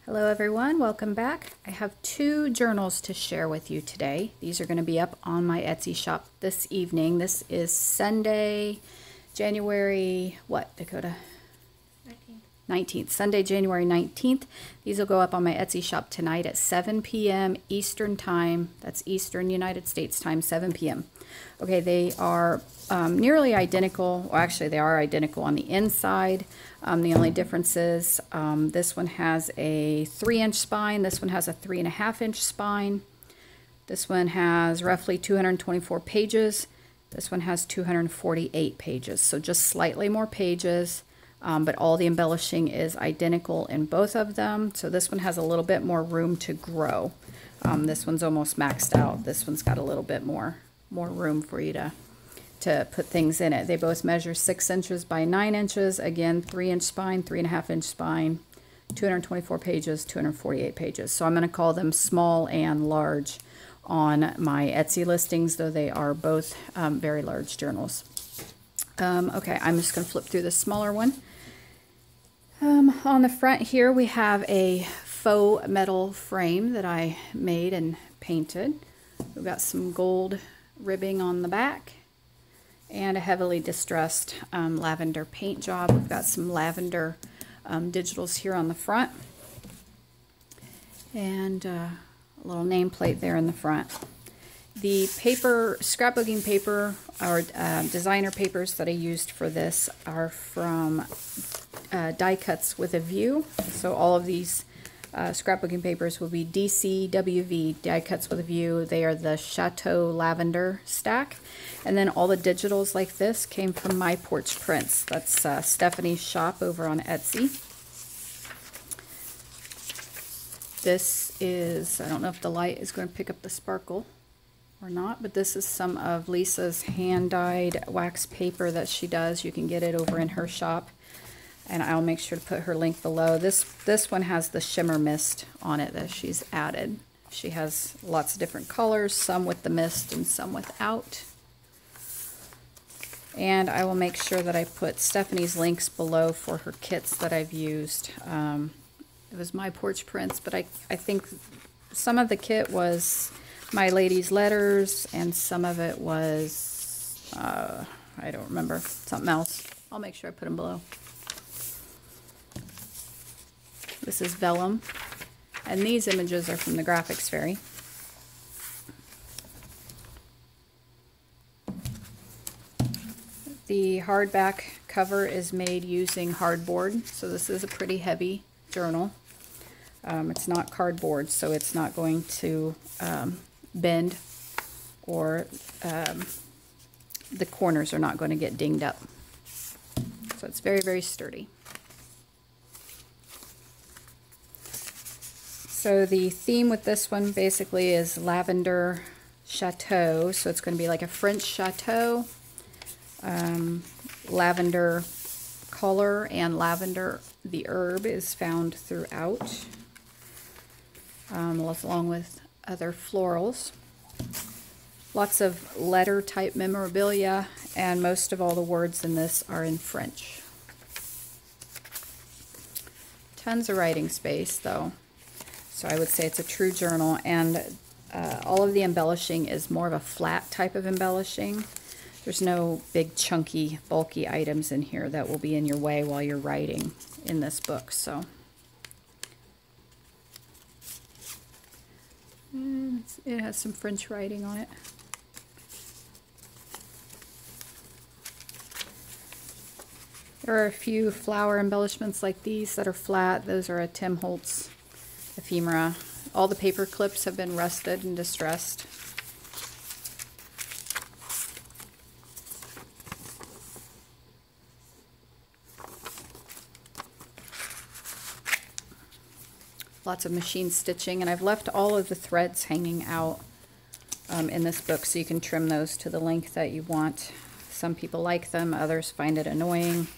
Hello everyone, welcome back. I have two journals to share with you today. These are going to be up on my Etsy shop this evening. This is Sunday, January, what, Dakota? 19th. Sunday, January 19th. These will go up on my Etsy shop tonight at 7 p.m. Eastern Time. That's Eastern United States time, 7 p.m. Okay, they are nearly identical. Well, actually, they are identical on the inside. The only difference is this one has a 3-inch spine. This one has a 3.5-inch spine. This one has roughly 224 pages. This one has 248 pages, so just slightly more pages. But all the embellishing is identical in both of them. So this one has a little bit more room to grow. This one's almost maxed out. This one's got a little bit more room for you to put things in it. They both measure 6 inches by 9 inches. Again, 3-inch spine, 3.5-inch spine, 224 pages, 248 pages. So I'm going to call them small and large on my Etsy listings, though they are both very large journals. Okay, I'm just going to flip through the smaller one. On the front here we have a faux metal frame that I made and painted. We've got some gold ribbing on the back and a heavily distressed lavender paint job. We've got some lavender digitals here on the front and a little nameplate there in the front. The paper, scrapbooking paper, or designer papers that I used for this are from Die Cuts with a View. So all of these scrapbooking papers will be DCWV, Die Cuts with a View. They are the Chateau Lavender stack. And then all the digitals like this came from My Porch Prints. That's Stephanie's shop over on Etsy. This is, I don't know if the light is going to pick up the sparkle or not, but this is some of Lisa's hand-dyed wax paper that she does. You can get it over in her shop, and I'll make sure to put her link below. This one has the shimmer mist on it that she's added. She has lots of different colors, some with the mist and some without. And I will make sure that I put Stephanie's links below for her kits that I've used. It was My Porch Prints, but I think some of the kit was My Lady's Letters, and some of it was, I don't remember, something else. I'll make sure I put them below. This is vellum, and these images are from the Graphics Fairy. The hardback cover is made using hardboard, so this is a pretty heavy journal. It's not cardboard, so it's not going to bend, or the corners are not going to get dinged up. So it's very, very sturdy. So the theme with this one basically is Lavender Chateau. So it's going to be like a French chateau. Lavender color and lavender, the herb, is found throughout, along with other florals. Lots of letter type memorabilia, and most of all the words in this are in French. Tons of writing space though, so I would say it's a true journal, and all of the embellishing is more of a flat type of embellishing. There's no big chunky bulky items in here that will be in your way while you're writing in this book. So it has some French writing on it. There are a few flower embellishments like these that are flat. Those are a Tim Holtz ephemera. All the paper clips have been rusted and distressed. Lots of machine stitching, and I've left all of the threads hanging out in this book, so you can trim those to the length that you want. Some people like them, others find it annoying.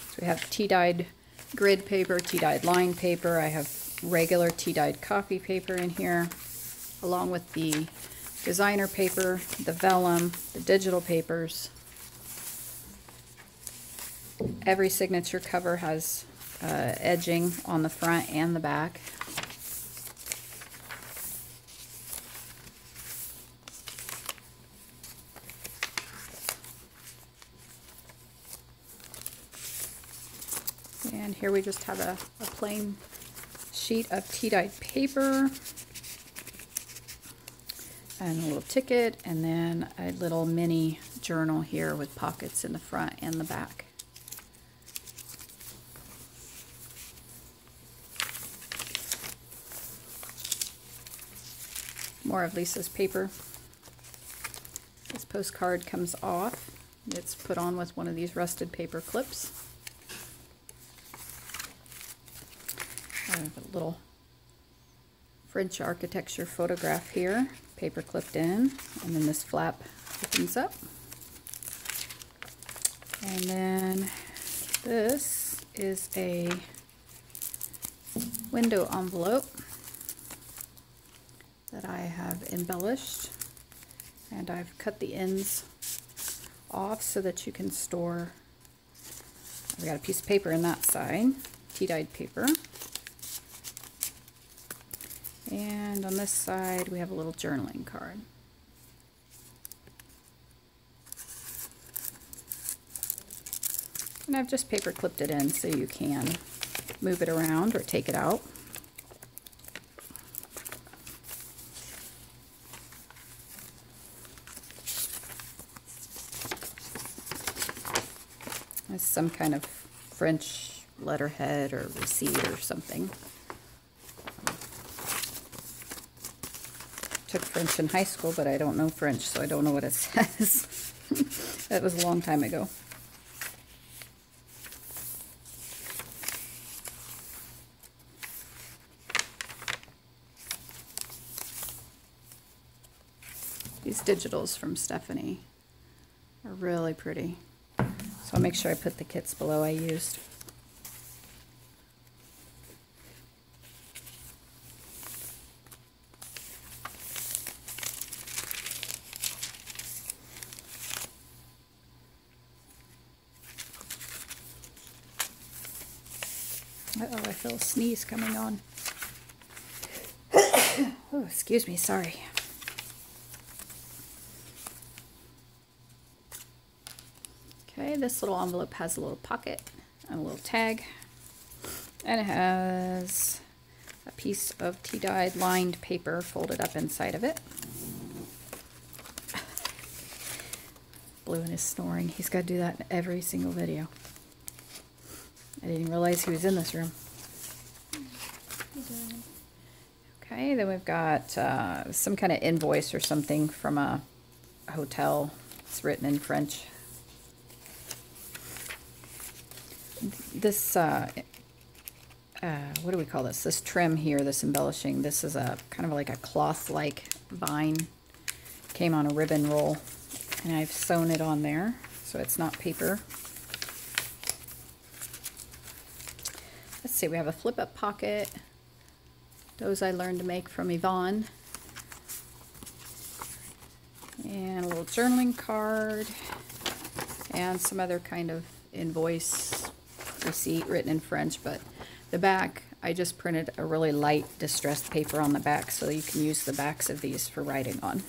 So we have tea-dyed grid paper, tea-dyed line paper. I have regular tea-dyed copy paper in here, along with the designer paper, the vellum, the digital papers. Every signature cover has edging on the front and the back. And here we just have a plain sheet of tea-dyed paper and a little ticket, and then a little mini journal here with pockets in the front and the back. More of Lisa's paper. This postcard comes off. It's put on with one of these rusted paper clips. I have a little French architecture photograph here, paper clipped in, and then this flap opens up. And then this is a window envelope that I have embellished, and I've cut the ends off so that you can store. We got a piece of paper in that side, tea-dyed paper. And on this side, we have a little journaling card. And I've just paper clipped it in so you can move it around or take it out. It's some kind of French letterhead or receipt or something. Took French in high school, but I don't know French, so I don't know what it says. That was a long time ago. These digitals from Stephanie are really pretty. So I'll make sure I put the kits below I used. Uh-oh, I feel a sneeze coming on. Oh, excuse me, sorry. Okay, this little envelope has a little pocket and a little tag. And it has a piece of tea-dyed lined paper folded up inside of it. Blue is snoring. He's got to do that in every single video. I didn't realize he was in this room. Okay, then we've got some kind of invoice or something from a hotel. It's written in French. This, what do we call this? This trim here, this embellishing, this is a kind of like a cloth-like vine. Came on a ribbon roll, and I've sewn it on there, so it's not paper. Let's see, we have a flip-up pocket. Those I learned to make from Yvonne. And a little journaling card. And some other kind of invoice receipt written in French. But the back, I just printed a really light distressed paper on the back so you can use the backs of these for writing on.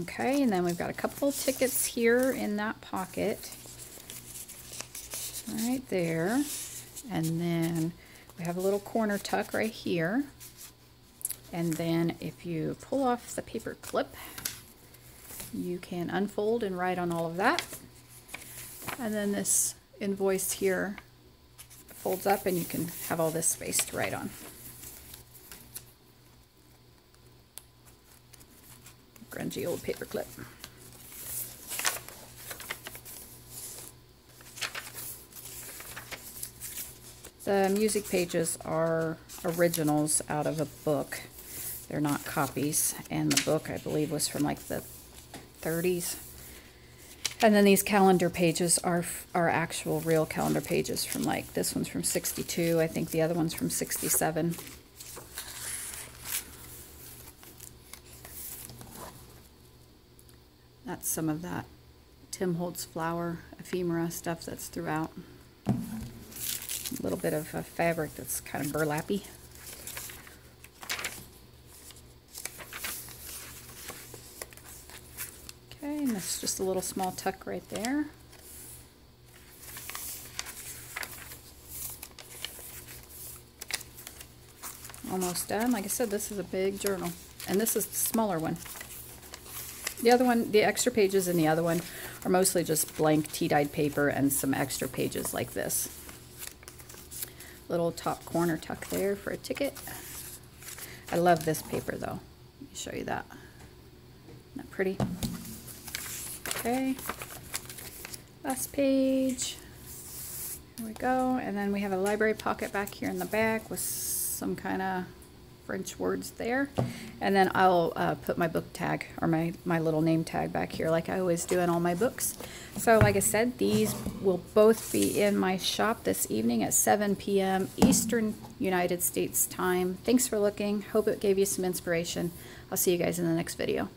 Okay, and then we've got a couple tickets here in that pocket, right there, and then we have a little corner tuck right here, and then if you pull off the paper clip, you can unfold and write on all of that, and then this invoice here folds up and you can have all this space to write on. Grungy old paper clip. The music pages are originals out of a book. They're not copies, and the book I believe was from like the 30s. And then these calendar pages are actual real calendar pages from, like, this one's from 62. I think the other one's from 67. That's some of that Tim Holtz flower ephemera stuff that's throughout. A little bit of a fabric that's kind of burlappy. Okay, and that's just a little small tuck right there. Almost done. Like I said, this is a big journal, and this is the smaller one. The other one, the extra pages in the other one are mostly just blank tea-dyed paper and some extra pages like this. Little top corner tuck there for a ticket. I love this paper though. Let me show you that. Isn't that pretty? Okay. Last page. Here we go. And then we have a library pocket back here in the back with some kind of French words there. And then I'll put my book tag, or my little name tag back here like I always do in all my books. So like I said, these will both be in my shop this evening at 7 p.m. Eastern United States time. Thanks for looking. Hope it gave you some inspiration. I'll see you guys in the next video.